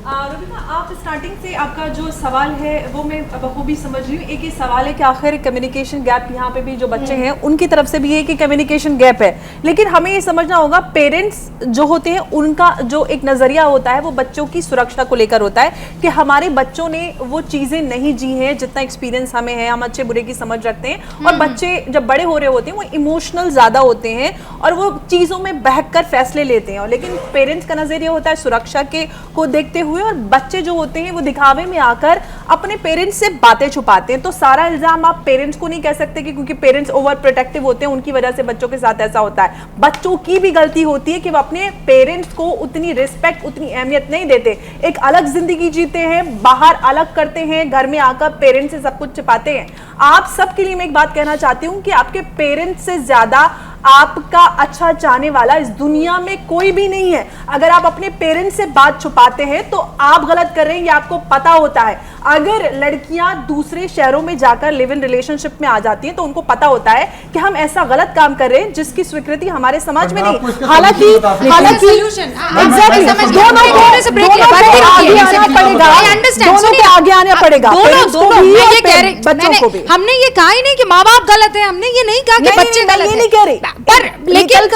हाँ रुबिका, आप स्टार्टिंग से आपका जो सवाल है वो मैं बखूबी समझ रही हूँ। एक ही सवाल है कि आखिर कम्युनिकेशन गैप, यहाँ पे भी जो बच्चे हैं उनकी तरफ से भी है कि कम्युनिकेशन गैप है, लेकिन हमें ये समझना होगा पेरेंट्स जो होते हैं उनका जो एक नज़रिया होता है वो बच्चों की सुरक्षा को लेकर होता है कि हमारे बच्चों ने वो चीज़ें नहीं जी हैं जितना एक्सपीरियंस हमें है, हम अच्छे बुरे की समझ रखते हैं। और बच्चे जब बड़े हो रहे होते हैं वो इमोशनल ज़्यादा होते हैं और वो चीज़ों में बहक कर फैसले लेते हैं, लेकिन पेरेंट्स का नज़रिया होता है सुरक्षा को देखते हुए, और बच्चे जो होते हैं वो दिखावे में आकर अपने पेरेंट्स से बातें छुपाते हैं। तो सारा इल्जाम आप पेरेंट्स को नहीं कह सकते कि क्योंकि पेरेंट्स ओवर प्रोटेक्टिव होते हैं उनकी वजह से बच्चों के साथ ऐसा होता है। बच्चों की भी गलती होती है कि वो अपने पेरेंट्स को उतनी रिस्पेक्ट, उतनी अहमियत नहीं देते, एक अलग जिंदगी जीते हैं, बाहर अलग करते हैं, घर में आकर पेरेंट्स से सब कुछ छिपाते हैं। आप सबके लिए मैं एक बात कहना चाहती हूँ कि आपके पेरेंट्स से ज्यादा आपका अच्छा चाहने वाला इस दुनिया में कोई भी नहीं है। अगर आप अपने पेरेंट्स से बात छुपाते हैं तो आप गलत कर रहे हैं, ये आपको पता होता है। अगर लड़कियां दूसरे शहरों में जाकर लिव इन रिलेशनशिप में आ जाती हैं तो उनको पता होता है कि हम ऐसा गलत काम कर रहे हैं जिसकी स्वीकृति हमारे समाज में नहीं। हालांकि आगे आना पड़ेगा, बच्चों को भी। हमने ये कहा ही नहीं कि माँ बाप गलत है, हमने ये नहीं कहा कि बच्चे गलत हैं, नहीं कह रहे, पर लेकिन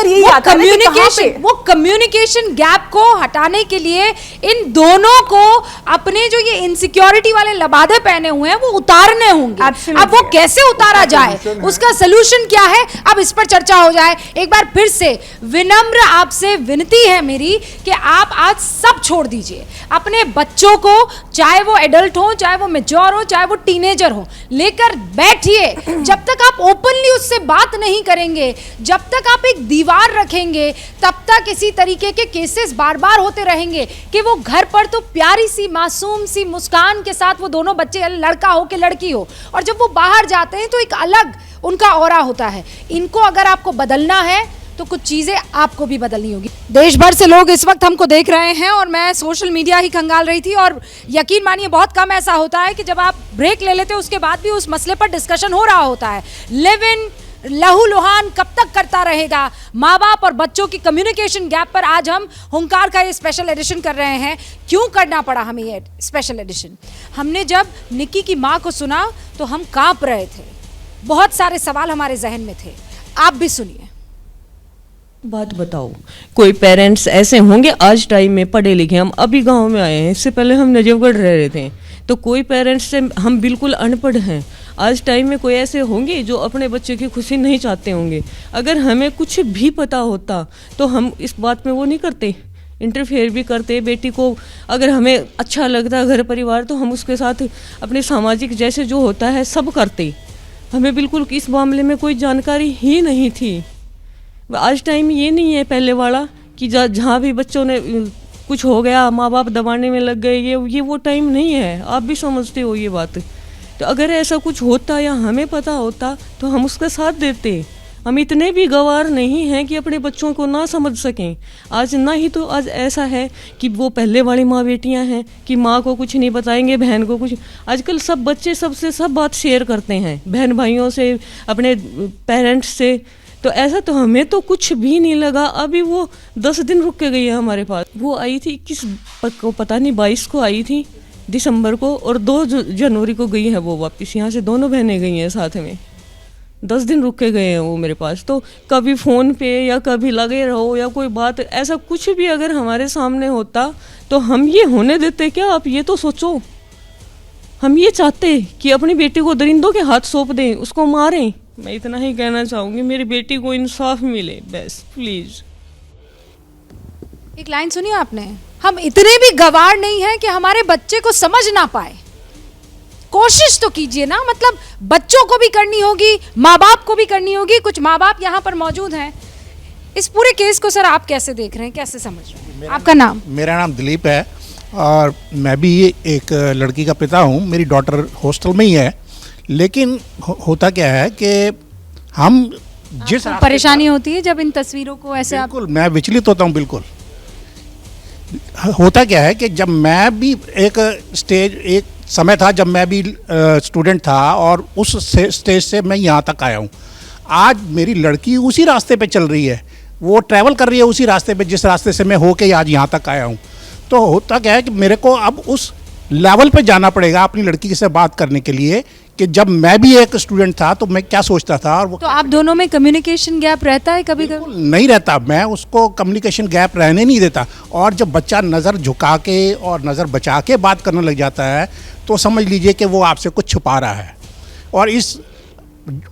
कम्युनिकेशन, वो कम्युनिकेशन गैप को हटाने के लिए इन दोनों को अपने जो ये इनसिक्योरिटी वाले लबादे पहने हुए हैं वो उतारने होंगे। अब वो कैसे उतारा जाए, उसका सलूशन क्या है, अब इस पर चर्चा हो जाए। एक बार फिर से विनम्र आपसे विनती है मेरी कि आप आज सब छोड़ दीजिए, अपने बच्चों को, चाहे वो एडल्ट हो, चाहे वो मैच्योर हो, चाहे वो टीनेजर हो, लेकर बैठिए। जब तक आप ओपनली उससे बात नहीं करेंगे, जब तक आप एक दीवार रखेंगे, तब तक इसी तरीके के केसेस बार बार होते रहेंगे कि वो घर पर तो प्यारी सी मासूम सी मुस्कान के साथ वो दोनों बच्चे, लड़का हो कि लड़की हो, और जब वो बाहर जाते हैं तो एक अलग उनका ऑरा होता है। इनको अगर आपको बदलना है तो कुछ चीजें आपको भी बदलनी होगी। देश भर से लोग इस वक्त हमको देख रहे हैं और मैं सोशल मीडिया ही खंगाल रही थी, और यकीन मानिए बहुत कम ऐसा होता है कि जब आप ब्रेक ले लेते हो उसके बाद भी उस मसले पर डिस्कशन हो रहा होता है। लिव इन लहूलुहान कब तक करता रहेगा? माँ बाप और बच्चों की कम्युनिकेशन गैप पर आज हम हुंकार का ये स्पेशल एडिशन कर रहे हैं। क्यों करना पड़ा हमें ये स्पेशल एडिशन? हमने जब निक्की की माँ को सुना तो हम कांप रहे थे, बहुत सारे सवाल हमारे जहन में थे। आप भी सुनिए। बात बताओ, कोई पेरेंट्स ऐसे होंगे आज टाइम में, पढ़े लिखे, हम अभी गांव में आए हैं, इससे पहले हम नजफगढ़ रह रहे थे, तो कोई पेरेंट्स से हम बिल्कुल अनपढ़ हैं। आज टाइम में कोई ऐसे होंगे जो अपने बच्चे की खुशी नहीं चाहते होंगे। अगर हमें कुछ भी पता होता तो हम इस बात में वो नहीं करते, इंटरफेयर भी करते। बेटी को अगर हमें अच्छा लगता घर परिवार तो हम उसके साथ अपने सामाजिक जैसे जो होता है सब करते। हमें बिल्कुल इस मामले में कोई जानकारी ही नहीं थी। आज टाइम ये नहीं है पहले वाला कि जहाँ भी बच्चों ने कुछ हो गया माँ बाप दबाने में लग गए, ये वो टाइम नहीं है। आप भी समझते हो ये बात। तो अगर ऐसा कुछ होता या हमें पता होता तो हम उसका साथ देते। हम इतने भी गवार नहीं हैं कि अपने बच्चों को ना समझ सकें। आज ना ही तो आज ऐसा है कि वो पहले वाली माँ बेटियां हैं कि माँ को कुछ नहीं बताएंगे, बहन को कुछ। आजकल सब बच्चे सबसे सब बात शेयर करते हैं, बहन भाइयों से, अपने पेरेंट्स से। तो ऐसा तो हमें तो कुछ भी नहीं लगा। अभी वो 10 दिन रुक के गई है हमारे पास। वो आई थी 21 को, पता नहीं 22 को आई थी दिसंबर को, और 2 जनवरी को गई है वो वापस। यहाँ से दोनों बहनें गई हैं साथ में, 10 दिन रुक के गए हैं वो मेरे पास। तो कभी फ़ोन पे या कभी लगे रहो या कोई बात ऐसा कुछ भी अगर हमारे सामने होता तो हम ये होने देते क्या? आप ये तो सोचो। हम ये चाहते कि अपनी बेटी को दरिंदों के हाथ सौंप दें, उसको मारें। मैं इतना ही कहना चाहूँगी, मेरी बेटी को इंसाफ मिले बस, प्लीज़। एक लाइन सुनिए आपने, हम इतने भी गवार नहीं हैं कि हमारे बच्चे को समझ ना पाए। कोशिश तो कीजिए ना, मतलब बच्चों को भी करनी होगी, माँ बाप को भी करनी होगी। कुछ माँ बाप यहाँ पर मौजूद हैं। इस पूरे केस को सर आप कैसे देख रहे हैं, कैसे समझ रहे हैं? आपका नाम? मेरा नाम दिलीप है और मैं भी एक लड़की का पिता हूँ। मेरी डॉटर हॉस्टल में ही है, लेकिन होता क्या है कि हम जिस परेशानी होती है जब इन तस्वीरों को ऐसे आप। बिल्कुल मैं विचलित होता हूँ। बिल्कुल होता क्या है कि जब मैं भी एक समय था जब मैं भी स्टूडेंट था और उस स्टेज से मैं यहाँ तक आया हूँ। आज मेरी लड़की उसी रास्ते पे चल रही है, वो ट्रैवल कर रही है उसी रास्ते पे जिस रास्ते से मैं होके आज यहाँ तक आया हूँ। तो होता क्या है कि मेरे को अब उस लेवल पे जाना पड़ेगा अपनी लड़की से बात करने के लिए कि जब मैं भी एक स्टूडेंट था तो मैं क्या सोचता था। और तो आप दोनों में कम्युनिकेशन गैप रहता है कभी कभी? नहीं रहता, मैं उसको कम्युनिकेशन गैप रहने नहीं देता। और जब बच्चा नज़र झुका के और नज़र बचा के बात करने लग जाता है तो समझ लीजिए कि वो आपसे कुछ छुपा रहा है। और इस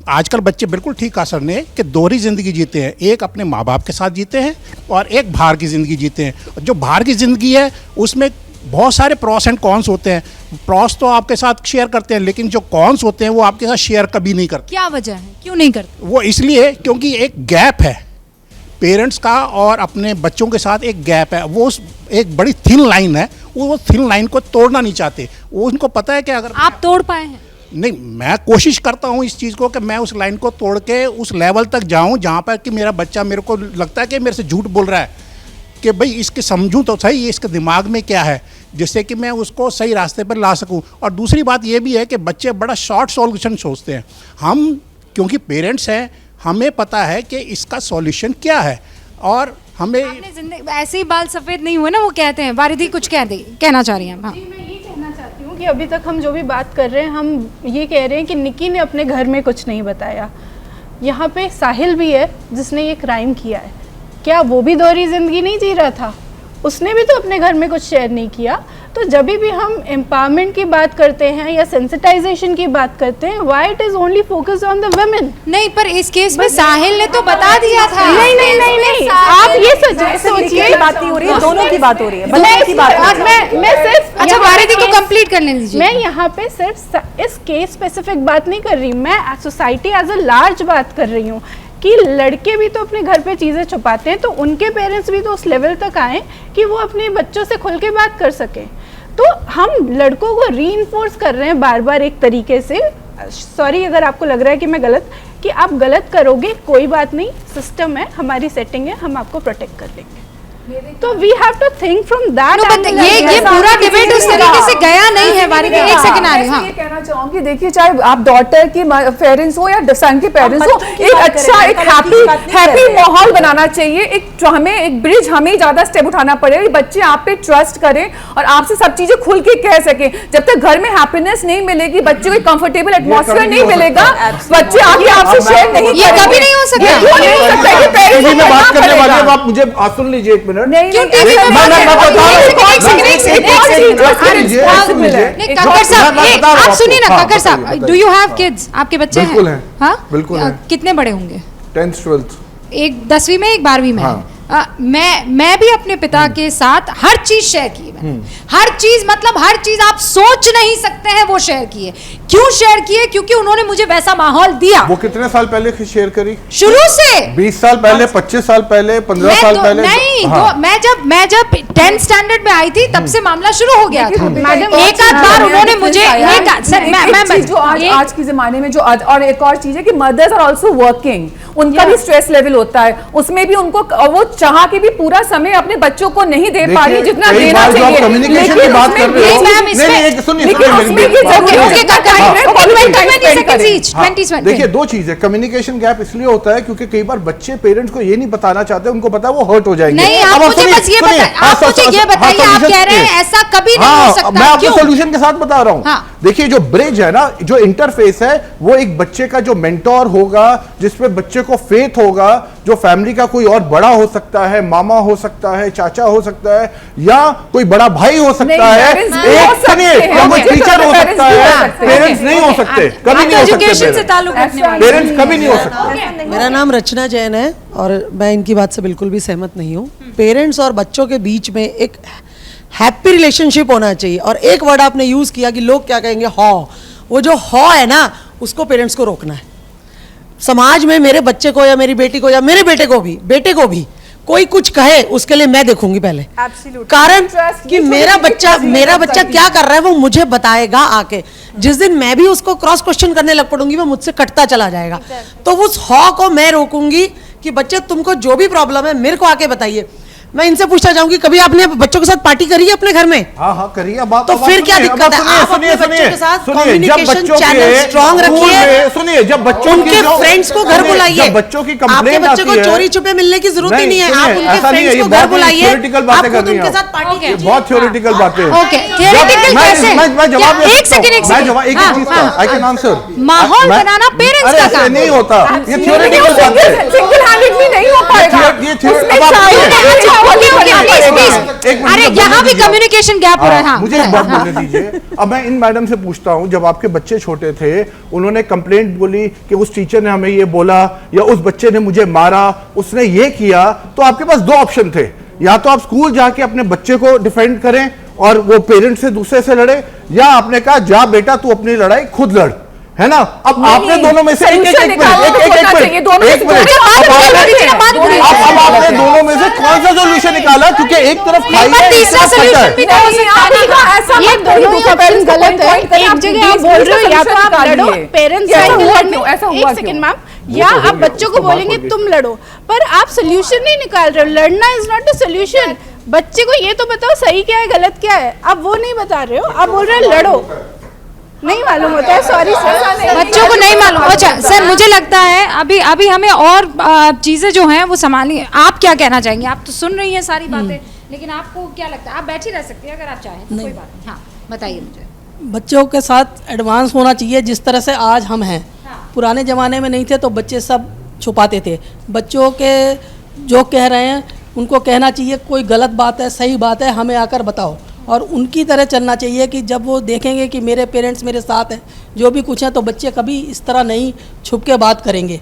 आजकल बच्चे बिल्कुल ठीक कहा सर ने कि दोहरी ज़िंदगी जीते हैं, एक अपने माँ बाप के साथ जीते हैं और एक बाहर की ज़िंदगी जीते हैं। जो बाहर की ज़िंदगी है उसमें बहुत सारे प्रॉस एंड कॉन्स होते हैं। प्रॉस तो आपके साथ शेयर करते हैं, लेकिन जो कॉन्स होते हैं वो आपके साथ शेयर कभी नहीं करते। क्या वजह है, क्यों नहीं करते? वो इसलिए क्योंकि एक गैप है पेरेंट्स का और अपने बच्चों के साथ एक गैप है। वो एक बड़ी थिन लाइन है, वो थिन लाइन को तोड़ना नहीं चाहते। वो उनको पता है कि अगर आप तोड़ पाए हैं? नहीं, मैं कोशिश करता हूँ इस चीज़ को कि मैं उस लाइन को तोड़ के उस लेवल तक जाऊँ जहाँ पर कि मेरा बच्चा, मेरे को लगता है कि मेरे से झूठ बोल रहा है, कि भाई इसके समझूं तो सही ये इसके दिमाग में क्या है, जिससे कि मैं उसको सही रास्ते पर ला सकूं। और दूसरी बात ये भी है कि बच्चे बड़ा शॉर्ट सॉल्यूशन सोचते हैं। हम क्योंकि पेरेंट्स हैं, हमें पता है कि इसका सॉल्यूशन क्या है, और हमें ऐसे ही बाल सफ़ेद नहीं हुए ना, वो कहते हैं। वारिदी कुछ कहना चाह रही हैं? हाँ, मैं ये कहना चाहती हूँ कि अभी तक हम जो भी बात कर रहे हैं, हम ये कह रहे हैं कि निकी ने अपने घर में कुछ नहीं बताया। यहाँ पे साहिल भी है जिसने ये क्राइम किया है, क्या वो भी दोहरी ज़िंदगी नहीं जी रहा था? उसने भी तो अपने घर में कुछ शेयर नहीं किया। तो जब भी हम एम्पावरमेंट की बात करते हैं या सेंसिटाइजेशन की बात करते हैं, why it is only focused on the women? नहीं, पर इस केस में साहिल ने तो बता दिया था। नहीं नहीं नहीं नहीं, आप ये सोचिए, बात नहीं हो रही है, दोनों की बात हो रही है। मैं सिर्फ अच्छा, वारिदी को कंप्लीट करने दीजिए। मैं यहाँ पे सिर्फ इस केस स्पेसिफिक बात नहीं कर रही, मैं सोसाइटी एज अ लार्ज बात कर रही हूँ कि लड़के भी तो अपने घर पे चीज़ें छुपाते हैं, तो उनके पेरेंट्स भी तो उस लेवल तक आए कि वो अपने बच्चों से खुल के बात कर सकें। तो हम लड़कों को रीइंफोर्स कर रहे हैं बार बार एक तरीके से। सॉरी अगर आपको लग रहा है कि मैं गलत, कि आप गलत करोगे, कोई बात नहीं, सिस्टम है, हमारी सेटिंग है, हम आपको प्रोटेक्ट कर लेंगे। तो we have to think from that. ये पूरा डिबेट उस तरीके से गया नहीं है। वारिदी एक सेकंड आ रही हूं। ये कहना चाहूंगी, देखिए चाहे आप डॉटर की पेरेंट्स हो या सन के पेरेंट्स हो, एक अच्छा एक हैप्पी माहौल बनाना चाहिए। एक हमें एक ब्रिज, हमें ज्यादा स्टेप उठाना पड़ेगा। बच्चे आप पे ट्रस्ट करें और आपसे सब चीजें खुल के कह सकें। जब तक घर में हैप्पीनेस नहीं मिलेगी, बच्चे को एक कंफर्टेबल एटमॉस्फेयर नहीं मिलेगा, बच्चे आगे आपसे शेयर नहीं, ये कभी नहीं हो सकता। मैं बात करने वाली हूं, आप मुझे सुन लीजिए एक मिनट। क्यों टीवी में बात काकर साहब, आप सुनिए ना काकर साहब, डू यू हैव किड्स? आपके बच्चे हैं? बिल्कुल हैं। हाँ, बिल्कुल। कितने बड़े होंगे? 10th 12th। एक 10वीं में, एक 12वीं में। हाँ। मैं भी अपने पिता के साथ हर चीज शेयर की है। हर चीज, मतलब हर चीज आप सोच नहीं सकते हैं वो शेयर किए। क्यों शेयर किए? क्योंकि उन्होंने मुझे वैसा माहौल दिया। वो कितने साल पहले शेयर करी? शुरू से 20 साल पहले, 25 साल पहले, 15 साल पहले? नहीं, मैं जब 10th स्टैंडर्ड में आई थी तब से मामला शुरू हो गया था। एक आध बार उन्होंने मुझे आज के जमाने में जो और एक और चीज है कि मदर्स आर आल्सो वर्किंग, उनका भी स्ट्रेस लेवल होता है, उसमें भी उनको वो चाह के भी पूरा समय अपने बच्चों को नहीं दे पा रही जितना देना चाहिए। कम्युनिकेशन की बात कर रहे हो, देखिए दो चीज है। कम्युनिकेशन गैप इसलिए होता है क्योंकि कई बार बच्चे पेरेंट्स को ये नहीं बताना चाहते, उनको पता है वो हर्ट हो जाएंगे। नहीं, आप मुझे बस ये बताइए, आप मुझे ये बताइए, आप कह रहे हैं ऐसा कभी नहीं हो सकता। मैं आपको सॉल्यूशन के साथ बता रहा हूं। देखिए जो ब्रिज है ना, जो इंटरफेस है, वो एक बच्चे का जो मेंटोर होगा, जिसपे बच्चे को फेथ होगा, जो फैमिली का कोई और बड़ा हो सकता है, मामा हो सकता है, चाचा हो सकता है, या कोई बड़ा भाई हो सकता है, एक कोई टीचर हो सकता है, पेरेंट्स नहीं हो सकते, कभी नहीं हो सकते, पेरेंट्स कभी नहीं हो सकते। मेरा नाम रचना जैन है और मैं इनकी बात से बिल्कुल भी सहमत नहीं हूँ। पेरेंट्स और बच्चों के बीच में एक हैप्पी रिलेशनशिप होना चाहिए। और एक वर्ड आपने यूज किया कि लोग क्या कहेंगे, हॉ, वो जो हॉ है ना, उसको पेरेंट्स को रोकना है। समाज में मेरे बच्चे को या मेरी बेटी को या मेरे बेटे को भी कोई कुछ कहे, उसके लिए मैं देखूंगी पहले। कारण कि मेरा बच्चा क्या कर रहा है वो मुझे बताएगा आके। जिस दिन मैं भी उसको क्रॉस क्वेश्चन करने लग पड़ूंगी, वो मुझसे कटता चला जाएगा। तो उस हॉ को मैं रोकूंगी कि बच्चे तुमको जो भी प्रॉब्लम है मेरे को आके बताइए। मैं इनसे पूछना चाहूंगी, कभी आपने बच्चों के साथ पार्टी करी है अपने घर में? हाँ करी है। तो फिर क्या दिक्कत है? आप अपने बच्चों के साथ कम्युनिकेशन चैनल स्ट्रांग रखिए। सुनिए, जब बच्चों उनके फ्रेंड्स को घर बुलाइए। बच्चों की आपके बच्चे को चोरी छुपे मिलने की जरूरत ही नहीं है। आप उनके फ्रेंड्स को घर बुलाइए, आप खुद उनके साथ पार्टी कीजिए। बहुत थ्योरेटिकल बातें। ओके, थ्योरेटिकल कैसे? मैं जवाब एक सेकंड आई कैन आंसर। माहौल बनाना पेरेंट्स का काम नहीं होता, ये थ्योरेटिकल बात है। सिंगल हैंडेडली नहीं हो पाएगा। अरे यहाँ भी कम्युनिकेशन गैप हो रहा है। मुझे एक बात बोलने दीजिए। अब मैं इन मैडम से पूछता हूँ, जब आपके बच्चे छोटे थे, उन्होंने कंप्लेंट बोली कि उस टीचर ने हमें ये बोला या उस बच्चे ने मुझे मारा, उसने ये किया, तो आपके पास दो ऑप्शन थे। या तो आप स्कूल जाके अपने बच्चे को डिफेंड करें और वो पेरेंट्स से दूसरे से लड़े, या आपने कहा जा बेटा तू अपनी लड़ाई खुद लड़, है ना। अब आपने दोनों में से एक मिनट अब आपने दोनों में से कौन सा सोल्यूशन निकाला? क्योंकि एक तरफ खाई है, तीसरा सोल्यूशन भी नहीं हो सकता। ये दोनों ही ऑप्शन गलत है। जगह आप बोल रहे हो या तो आप लड़ो, पेरेंट्स ऐसा हुआ एक सेकंड मैम, या आप बच्चों को बोलेंगे तुम लड़ो, पर आप सोल्यूशन नहीं निकाल रहे हो। लड़ना इज नॉट द सोल्यूशन। बच्चे को ये तो बताओ सही क्या है गलत क्या है, आप वो नहीं बता रहे हो, आप बोल रहे हो लड़ो। नहीं मालूम होता है, सॉरी सर, बच्चों को नहीं मालूम। अच्छा सर, मुझे लगता है अभी हमें और चीजें जो हैं वो संभालनी है। आप क्या कहना चाहेंगे? आप तो सुन रही हैं सारी बातें, लेकिन आपको क्या लगता है? आप बैठी रह सकती हैं अगर आप चाहें तो, कोई बात नहीं। हाँ बताइए मुझे। बच्चों के साथ एडवांस होना चाहिए जिस तरह से आज हम हैं। पुराने ज़माने में नहीं थे तो बच्चे सब छुपाते थे। बच्चों के जो कह रहे हैं उनको कहना चाहिए कोई गलत बात है सही बात है हमें आकर बताओ, और उनकी तरह चलना चाहिए कि जब वो देखेंगे कि मेरे पेरेंट्स मेरे साथ हैं जो भी कुछ है, तो बच्चे कभी इस तरह नहीं छुप के बात करेंगे।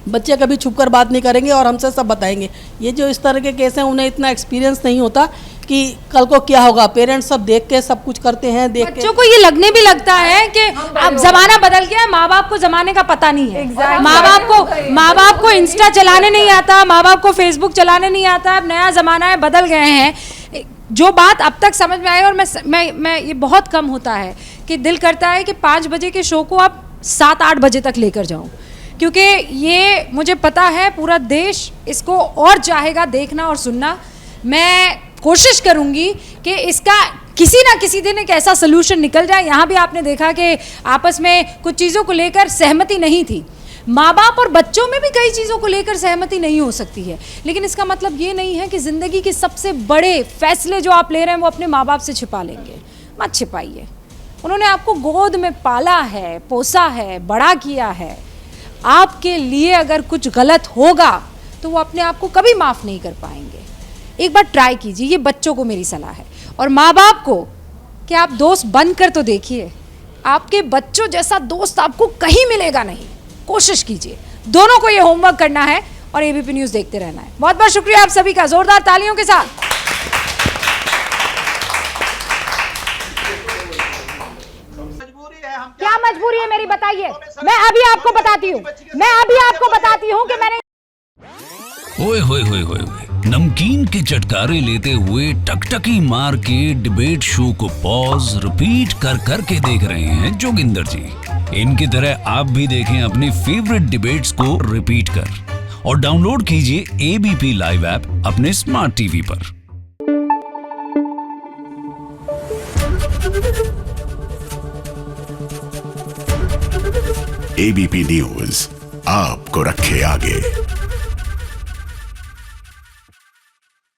बच्चे कभी छुप कर बात नहीं करेंगे और हमसे सब बताएंगे। ये जो इस तरह के केस हैं उन्हें इतना एक्सपीरियंस नहीं होता कि कल को क्या होगा। पेरेंट्स सब देख के सब कुछ करते हैं, देख के बच्चों को ये लगने भी लगता है कि अब जमाना बदल गया है, माँ बाप को जमाने का पता नहीं है। माँ बाप को इंस्टा चलाने नहीं आता, माँ बाप को फेसबुक चलाने नहीं आता। अब नया जमाना है, बदल गए हैं। जो बात अब तक समझ में आई, और मैं ये बहुत कम होता है कि दिल करता है कि 5 बजे के शो को आप 7-8 बजे तक लेकर जाऊँ, क्योंकि ये मुझे पता है पूरा देश इसको और चाहेगा देखना और सुनना। मैं कोशिश करूंगी कि इसका किसी ना किसी दिन एक ऐसा सोल्यूशन निकल जाए। यहाँ भी आपने देखा कि आपस में कुछ चीज़ों को लेकर सहमति नहीं थी। माँ बाप और बच्चों में भी कई चीज़ों को लेकर सहमति नहीं हो सकती है, लेकिन इसका मतलब ये नहीं है कि ज़िंदगी के सबसे बड़े फैसले जो आप ले रहे हैं वो अपने माँ बाप से छिपा लेंगे। मत छिपाइए। उन्होंने आपको गोद में पाला है, पोसा है, बड़ा किया है। आपके लिए अगर कुछ गलत होगा तो वो अपने आप को कभी माफ़ नहीं कर पाएंगे। एक बार ट्राई कीजिए, ये बच्चों को मेरी सलाह है, और माँ बाप को कि आप दोस्त बनकर तो देखिए। आपके बच्चों जैसा दोस्त आपको कहीं मिलेगा नहीं। कोशिश कीजिए। दोनों को ये होमवर्क करना है और एबीपी न्यूज़ देखते रहना है। बहुत बहुत शुक्रिया आप सभी का, जोरदार तालियों के साथ। क्या मजबूरी है मेरी, बताइए। मैं अभी आपको बताती हूँ कि मैंने ओए होए होए होए, नमकीन के चटकारे लेते हुए टकटकी मार के डिबेट शो को पॉज रिपीट कर कर के देख रहे हैं जोगिंदर जी। इनकी तरह आप भी देखें अपनी फेवरेट डिबेट्स को रिपीट कर, और डाउनलोड कीजिए एबीपी लाइव ऐप अपने स्मार्ट टीवी पर। एबीपी न्यूज आपको रखे आगे।